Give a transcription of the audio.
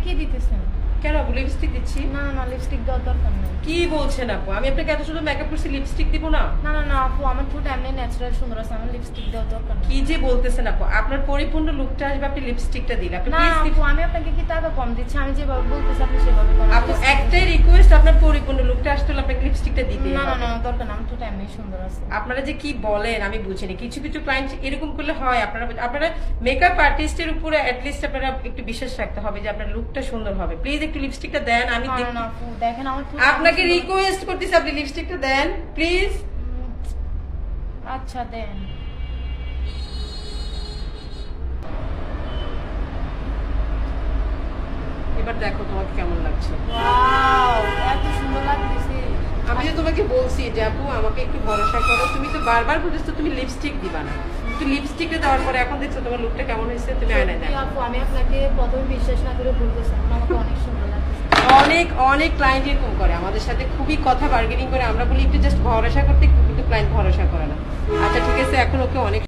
কি দিতেছেন? কেন আপু লিপস্টিক দিচ্ছি? না না, লিপস্টিক দেওয়ার দরকার নেই। কি বলছেন আপু? আমি আপনাকে এত সুন্দর মেকআপ করছি, লিপস্টিক দিব না? না না না আপু, আমার ঠোঁট এমনি ন্যাচারাল সুন্দর আছে, আমার লিপস্টিক দেওয়ার দরকার নেই। কি যে বলতেছেন আপু? আপনার পরিপূর্ণ লুকটা আসবে আপনি লিপস্টিকটা দিলে। আপনি না প্লিজ আপু, আমি আপনাকে কি টাকা কম দিচ্ছি? আমি যেভাবে বলতেছি আপনি সেভাবে করেন। আপু একটাই রিকোয়েস্ট, আপনার পরিপূর্ণ লুকটা আসতে হলে আপনাকে লিপস্টিকটা দিতে না না হবে। না, দরকার না, আমার ঠোঁট এমনি সুন্দর আছে। আপনারা যে কি বলেন আমি বুঝিনি। কিছু কিছু ক্লায়েন্ট এরকম করলে হয়। আপনারা মেকআপ আর্টিস্টের উপরে অ্যাটলিস্ট আপনারা একটু বিশ্বাস রাখতে হবে যে আপনার লুকটা সুন্দর হবে। প্লিজ একটু লিপস্টিকটা দেন। আমি না না না আপু, দেখেন আমার ঠোঁট আপনাকে এমনি সুন্দর। রিকোয়েস্ট করতেছি আপনি লিপস্টিকটা দেন প্লিজ। আচ্ছা দেন। এবার দেখো তোমাকে কেমন লাগছে। ওয়াও, এত সুন্দর লাগতেছে। আমি যে তোমাকে বলছি যে আপু আমাকে একটু ভরসা করো, তুমি তো বারবার বলতেছো তুমি লিপস্টিক দিবা না। তো লিপস্টিকটা দেওয়ার পরে এখন দেখছো তোমার লুকটা কেমন হয়েছে, তুমি আয়নায় সত্যি দেখো। আপু, আমি আপনাকে প্রথমে বিশ্বাস না করে বলতেছিলাম, আমাকে অনেক সুন্দর লাগতেছে। অনেক অনেক ক্লায়েন্ট এরকম করে আমাদের সাথে, খুবই কথা বার্গেনিং করে। আমরা বলি একটু জাস্ট ভরসা করতে, কিন্তু ক্লায়েন্ট ভরসা করে না। আচ্ছা ঠিক আছে, এখন ওকে অনেক